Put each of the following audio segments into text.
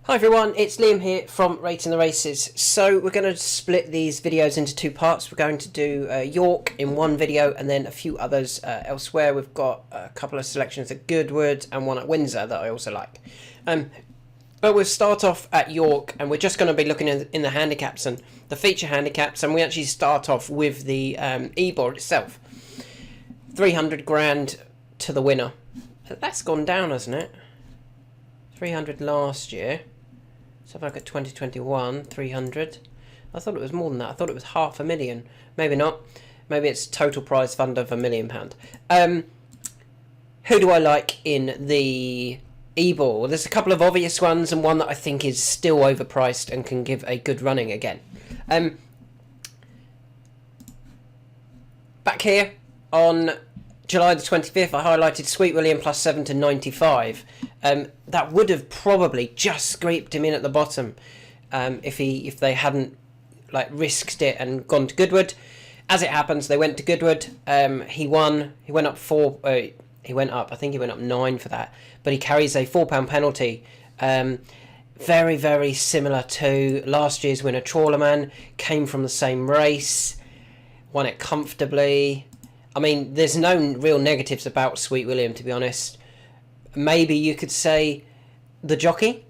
Hi everyone, it's Liam here from Rating the Races. So we're going to split these videos into two parts. We're going to do York in one video and then a few others elsewhere. We've got a couple of selections at Goodwood and one at Windsor that I also like. But we'll start off at York and we're just going to be looking in the handicaps and the feature handicaps, and we actually start off with the Ebor itself. 300 grand to the winner. That's gone down, hasn't it? 300 last year. So if I look at 2021, 300. I thought it was more than that. I thought it was £500,000. Maybe not. Maybe it's total prize fund of £1 million. Who do I like in the Ebor? Well, there's a couple of obvious ones and one that I think is still overpriced and can give a good running again. Back here on July the 25th, I highlighted Sweet William plus 7 to 95. That would have probably just scraped him in at the bottom if they hadn't risked it and gone to Goodwood. As it happens, they went to Goodwood. He won. He went up 4. He went up. I think he went up 9 for that. But he carries a £4 penalty. Very, very similar to last year's winner, Trawlerman. Came from the same race. Won it comfortably. I mean, there's no real negatives about Sweet William, to be honest. Maybe you could say the jockey,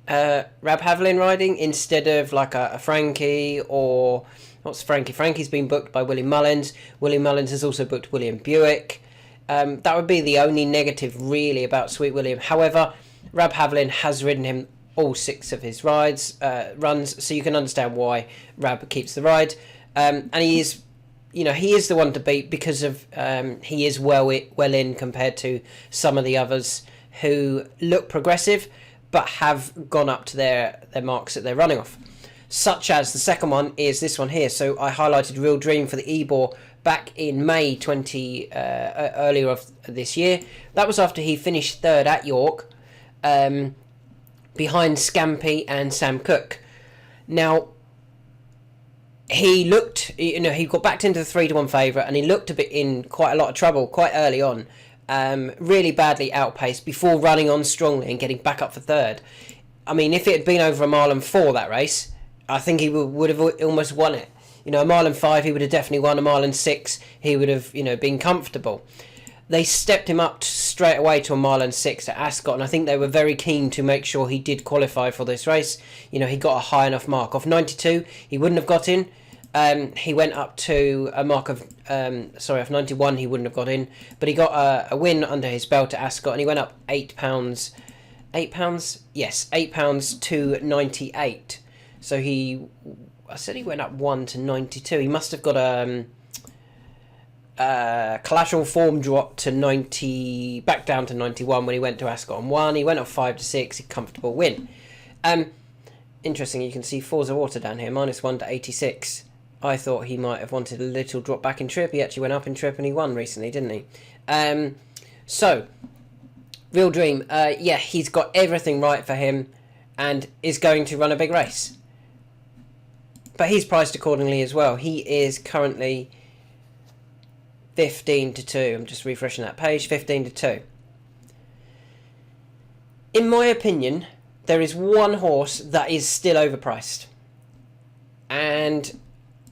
Rab Havlin riding, instead of like a Frankie or... What's Frankie? Frankie's been booked by William Mullins. William Mullins has also booked William Buick. That would be the only negative, really, about Sweet William. However, Rab Havlin has ridden him all 6 of his runs, so you can understand why Rab keeps the ride. And he is... he is the one to beat because of he is well in compared to some of the others who look progressive but have gone up to their marks that they're running off. Such as the second one is this one here. So I highlighted Real Dream for the Ebor back in May earlier of this year. That was after he finished 3rd at York, behind Scampy and Sam Cook. Now, he looked, he got backed into the 3-1 favourite and he looked a bit in quite a lot of trouble quite early on. Really badly outpaced before running on strongly and getting back up for 3rd. I mean, if it had been over a mile and 4, that race, I think he would have almost won it. A mile and 5, he would have definitely won. A mile and 6, he would have, been comfortable. They stepped him up straight away to a mile and 6 at Ascot, and I think they were very keen to make sure he did qualify for this race. He got a high enough mark. Off 92, he wouldn't have got in. He went up to a mark of, off 91 he wouldn't have got in, but he got a win under his belt at Ascot, and he went up £8. £8? Yes, £8 to 98. So I said he went up 1 to 92. He must have got collateral form drop to 90, back down to 91 when he went to Ascot and won. He went up 5 to 6, a comfortable win. Interesting, you can see Falls of Water down here, -1 to 86. I thought he might have wanted a little drop back in trip. He actually went up in trip and he won recently, didn't he? So, Real Dream, he's got everything right for him and is going to run a big race. But he's priced accordingly as well. He is currently 15 to 2. I'm just refreshing that page. 15 to 2. In my opinion, there is one horse that is still overpriced. And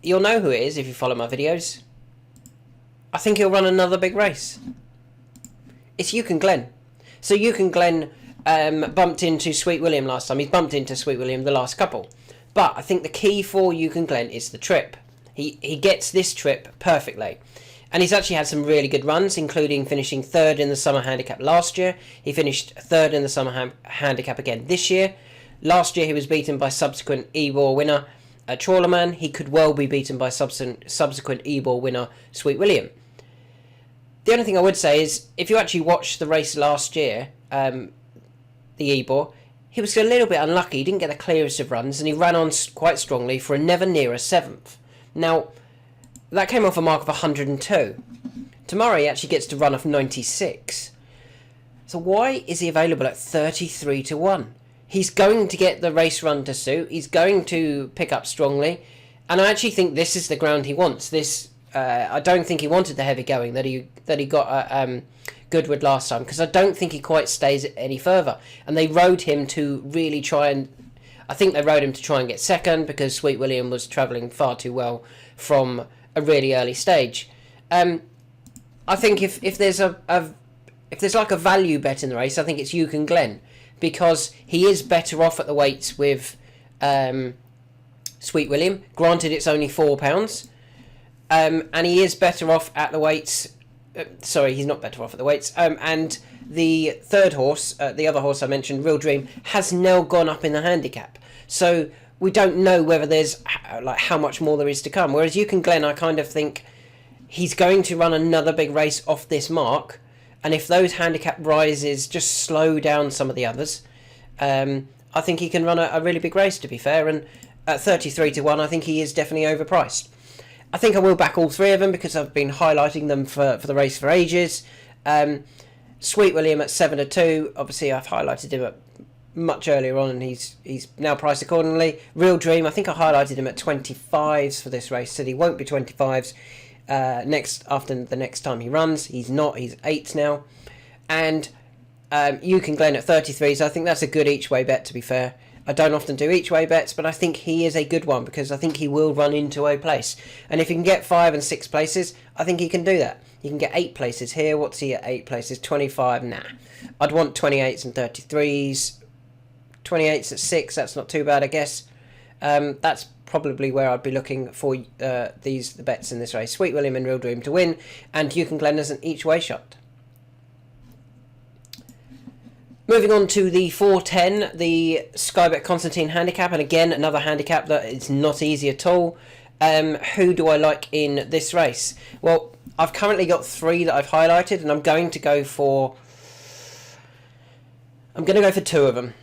you'll know who it is if you follow my videos. I think he'll run another big race. It's Yukon Glen. So Yukon Glen bumped into Sweet William last time. He's bumped into Sweet William the last couple. But I think the key for Yukon Glen is the trip. He gets this trip perfectly. And he's actually had some really good runs, including finishing 3rd in the Summer Handicap last year. He finished 3rd in the Summer Handicap again this year. Last year he was beaten by subsequent Ebor winner Trawlerman. He could well be beaten by subsequent Ebor winner Sweet William. The only thing I would say is, if you actually watched the race last year, the Ebor, he was a little bit unlucky. He didn't get the clearest of runs and he ran on quite strongly for a never near a 7th. Now, that came off a mark of 102. Tomorrow he actually gets to run off 96. So why is he available at 33 to 1? He's going to get the race run to suit. He's going to pick up strongly. And I actually think this is the ground he wants. I don't think he wanted the heavy going that he got at Goodwood last time, because I don't think he quite stays any further. And they rode him to really try and I think they rode him to try and get second because Sweet William was travelling far too well from a really early stage. I think if there's if there's like a value bet in the race, I think it's Yukon Glen, because he is better off at the weights with Sweet William. Granted, it's only £4, and he is better off at the weights. Sorry, he's not better off at the weights. And the third horse, the other horse I mentioned, Real Dream, has now gone up in the handicap. So we don't know whether there's like how much more there is to come. Whereas Yukon Glen, I kind of think he's going to run another big race off this mark, and if those handicap rises just slow down some of the others, I think he can run a really big race, to be fair. And at 33 to 1, I think he is definitely overpriced. I think I will back all three of them because I've been highlighting them for the race for ages. Sweet William at 7 to 2, obviously I've highlighted him at much earlier on, and he's now priced accordingly. Real Dream, I think I highlighted him at 25s for this race, said he won't be 25s after the next time he runs. He's not, he's 8s now. And Yukon Glen at 33s, I think that's a good each way bet, to be fair. I don't often do each way bets, but I think he is a good one because I think he will run into a place. And if he can get 5 and 6 places, I think he can do that. He can get 8 places here. What's he at 8 places? 25? Nah. I'd want 28s and 33s. 28s at 6, that's not too bad, I guess. That's probably where I'd be looking for the bets in this race. Sweet William and Real Dream to win, and Yukon Glen as an each way shot. Moving on to the 410, the Skybet Constantine handicap, and again another handicap that is not easy at all. Who do I like in this race? Well, I've currently got 3 that I've highlighted, and I'm going to go for 2 of them,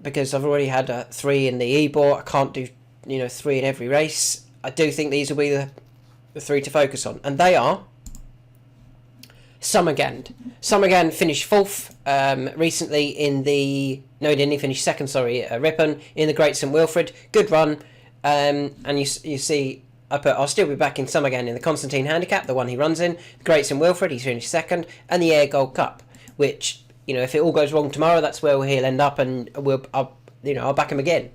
because I've already had 3 in the Ebor. I can't do 3 in every race. I do think these will be the 3 to focus on, and they are Summergand. Summergand finished 4th recently in the... No, he didn't. He finished 2nd, sorry, at Ripon in the Great St Wilfrid. Good run. And you see, I'll still be back in Summergand in the Constantine Handicap, the one he runs in. The Great St Wilfrid, he's finished 2nd. And the Air Gold Cup, which, if it all goes wrong tomorrow, that's where he'll end up, and I'll back him again.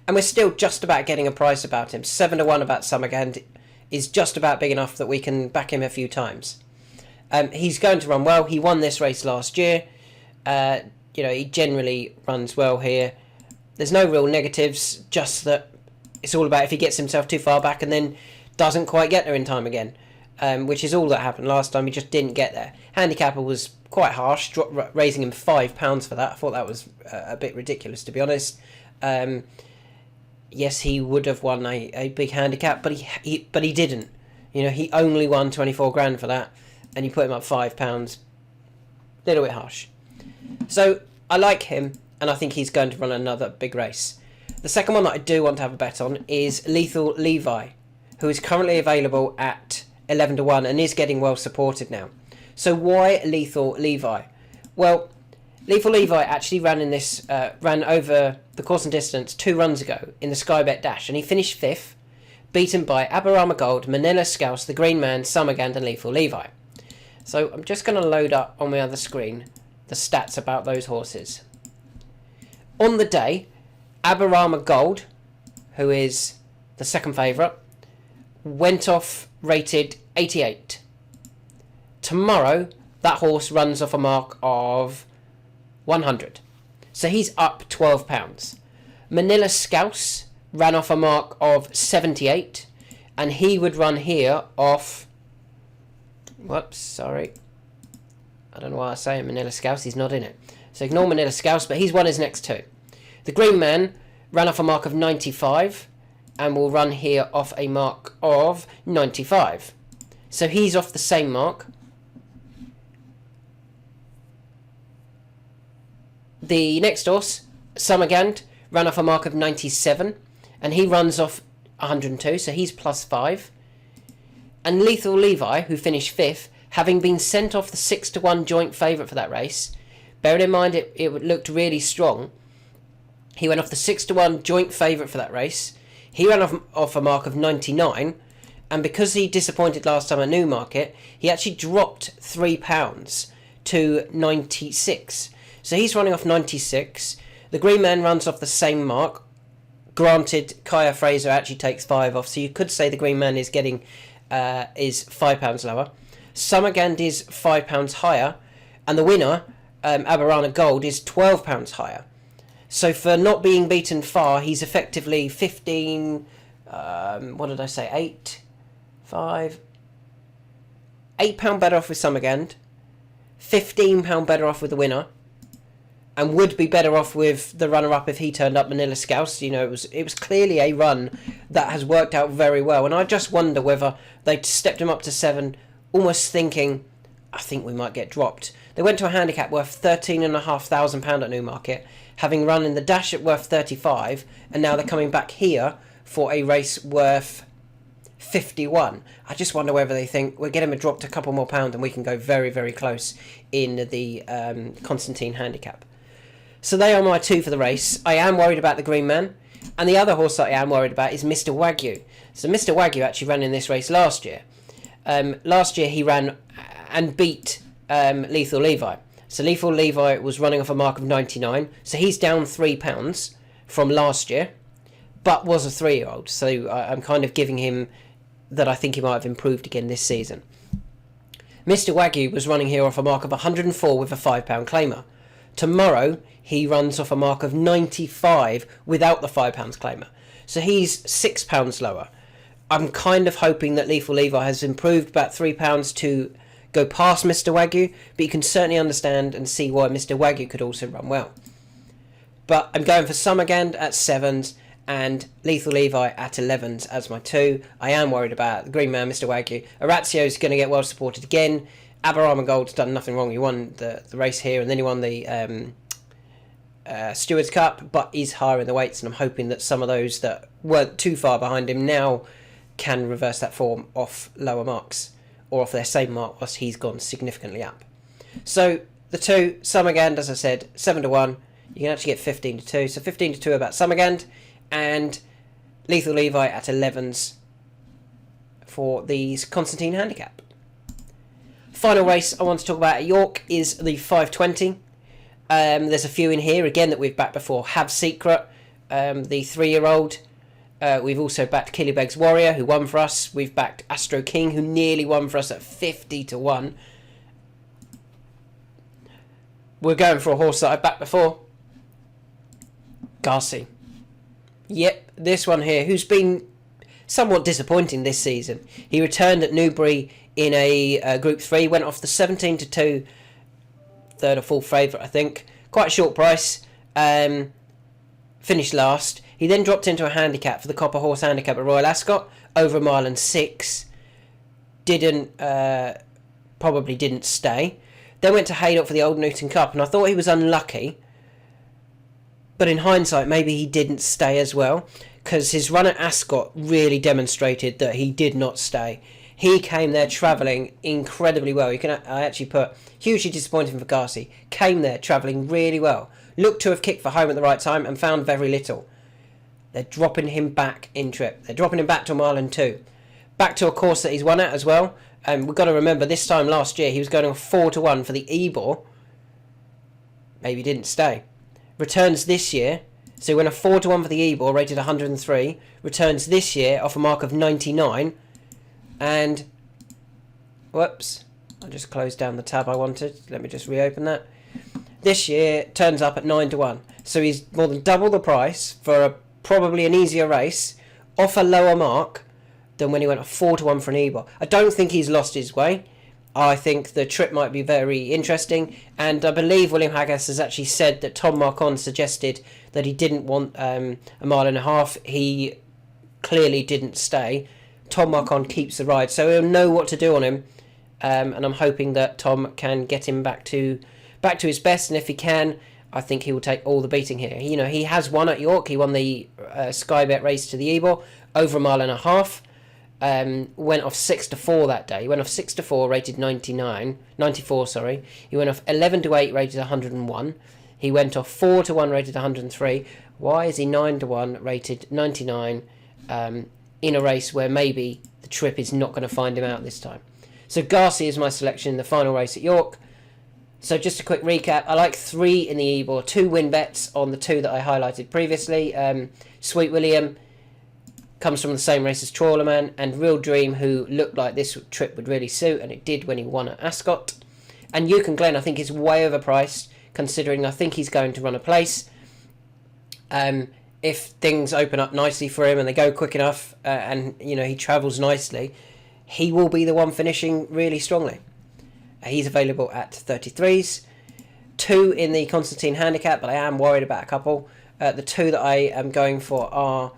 And we're still just about getting a price about him. 7 to 1 about Summergand is just about big enough that we can back him a few times. He's going to run well. He won this race last year. He generally runs well here. There's no real negatives, just that it's all about if he gets himself too far back and then doesn't quite get there in time again, which is all that happened last time. He just didn't get there. Handicapper was quite harsh, raising him £5 for that. I thought that was a bit ridiculous, to be honest. Yes, he would have won a big handicap, but he didn't. He only won 24 grand for that, and you put him up £5. Little bit harsh. So I like him, and I think he's going to run another big race. The second one that I do want to have a bet on is Lethal Levi, who is currently available at 11 to 1 and is getting well supported now. So why Lethal Levi? Well, Lethal Levi actually ran over the course and distance 2 runs ago in the Skybet Dash, and he finished 5th, beaten by Aberama Gold, Manila Scouse, the Green Man, Summergand and Lethal Levi. So I'm just going to load up on my other screen the stats about those horses. On the day, Aberama Gold, who is the second favourite, went off rated 88. Tomorrow, that horse runs off a mark of 100. So he's up £12. Manila Scouse ran off a mark of 78, and he would run here off... Whoops, sorry. I don't know why I say Manila Scouse, he's not in it. So ignore Manila Scouse, but he's won his next 2. The Green Man ran off a mark of 95 and will run here off a mark of 95. So he's off the same mark. The next horse, Summergand, ran off a mark of 97 and he runs off 102, so he's +5. And Lethal Levi, who finished 5th, having been sent off the 6 to 1 joint favourite for that race, bearing in mind it looked really strong, he went off the 6 to 1 joint favourite for that race. He ran off a mark of 99, and because he disappointed last time at Newmarket, he actually dropped £3 to 96. So he's running off 96. The Green Man runs off the same mark. Granted, Kaya Fraser actually takes 5 off, so you could say the Green Man is getting is £5 lower. Summergand is £5 higher, and the winner, Aberana Gold, is £12 higher. So for not being beaten far, he's effectively 15. What did I say? £8 better off with Summergand, £15 better off with the winner, and would be better off with the runner-up if he turned up Manila Scouse. You know, it was clearly a run that has worked out very well, and I just wonder whether they stepped him up to 7, almost thinking, I think we might get dropped. They went to a handicap worth £13,500 at Newmarket, having run in the dash at worth 35, and now they're coming back here for a race worth 51. I just wonder whether they think we'll get him dropped a couple more pounds and we can go very, very close in the Constantine handicap. So they are my 2 for the race. I am worried about the Green Man, and the other horse that I am worried about is Mr. Wagyu. So Mr. Wagyu actually ran in this race last year. Last year he ran and beat Lethal Levi. So Lethal Levi was running off a mark of 99, so he's down £3 from last year, but was a 3-year-old. So I'm kind of giving him that I think he might have improved again this season. Mr. Wagyu was running here off a mark of 104 with a £5 claimer. Tomorrow he runs off a mark of 95 without the £5 claimer. So he's £6 lower. I'm kind of hoping that Lethal Levi has improved about £3 to go past Mr. Wagyu, but you can certainly understand and see why Mr. Wagyu could also run well. But I'm going for Summergand at 7s and Lethal Levi at 11s as my 2. I am worried about the Green Man, Mr. Wagyu. Orazio is going to get well supported again. Aberama Gold's done nothing wrong. He won the race here, and then he won the Stewards Cup, but is higher in the weights, and I'm hoping that some of those that weren't too far behind him now can reverse that form off lower marks, or off their same mark whilst he's gone significantly up. So the 2, Summergand, as I said, 7-1. You can actually get 15-2. So 15-2 about Summergand, and Lethal Levi at 11s for the Constantine handicap. Final race I want to talk about at York is the 520. There's a few in here again that we've backed before. Have Secret, the 3-year-old. We've also backed Killybeg's Warrior, who won for us. We've backed Astro King, who nearly won for us at 50-1. We're going for a horse that I've backed before. Garci. Yep, this one here, who's been somewhat disappointing this season. He returned at Newbury in a Group 3, went off the 17-2, third or fourth favourite, I think. Quite a short price. Finished last. He then dropped into a handicap for the Copper Horse handicap at Royal Ascot, over 1.6 miles. Probably didn't stay. Then went to Haydock for the Old Newton Cup, and I thought he was unlucky. But in hindsight, maybe he didn't stay as well, because his run at Ascot really demonstrated that he did not stay. He came there travelling incredibly well. I actually put hugely disappointing for Garci. Came there travelling really well. Looked to have kicked for home at the right time and found very little. They're dropping him back in trip. They're dropping him back to mile and 2. Back to a course that he's won at as well. And we've got to remember, this time last year, he was going on 4-1 for the Ebor. Maybe didn't stay. Returns this year. So he went a 4-1 for the Ebor, rated 103. Returns this year off a mark of 99. And, whoops, I just closed down the tab I wanted. Let me just reopen that. This year turns up at 9-1. So he's more than double the price for probably an easier race off a lower mark than when he went a 4-1 for an Ebor. I don't think he's lost his way. I think the trip might be very interesting. And I believe William Haggas has actually said that Tom Marcon suggested that he didn't want a mile and a half. He clearly didn't stay. Tom Marcon keeps the ride, so he'll know what to do on him, and I'm hoping that Tom can get him back to his best, and if he can, I think he will take all the beating here. You know, he has won at York. He won the Sky Bet race to the Ebor over a mile and a half. Went off 6-4 that day. He went off 6-4, rated 94. Sorry. He went off 11-8, rated 101. He went off 4-1, rated 103. Why is he 9-1, rated 99? In a race where maybe the trip is not going to find him out this time. So Garci is my selection in the final race at York. So just a quick recap. I like 3 in the Ebor, 2 win bets on the 2 that I highlighted previously. Sweet William comes from the same race as Trawlerman, and Real Dream, who looked like this trip would really suit, and it did when he won at Ascot. And Yukon Glen, I think, is way overpriced, considering I think he's going to run a place. If things open up nicely for him and they go quick enough, and he travels nicely, he will be the one finishing really strongly. He's available at 33s. 2 in the Constantine Handicap, but I am worried about a couple. The 2 that I am going for are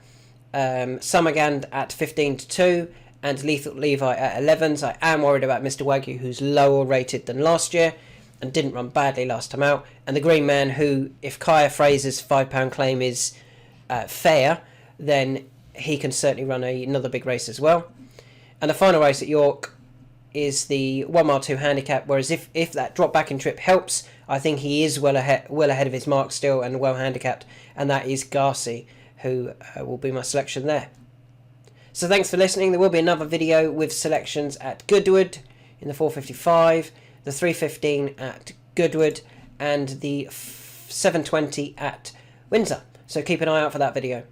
Summergand at 15-2 and Lethal Levi at 11s. I am worried about Mr. Wagyu, who's lower rated than last year and didn't run badly last time out. And the Green Man, who, if Kaya Fraser's £5 claim is fair, then he can certainly run another big race as well. And the final race at York is the 1 mile 2 handicap, whereas if that drop back in trip helps, I think he is well ahead of his mark still and well handicapped, and that is Garci, who will be my selection there. So thanks for listening. There will be another video with selections at Goodwood in the 455, the 315 at Goodwood, and the 720 at Windsor. So keep an eye out for that video.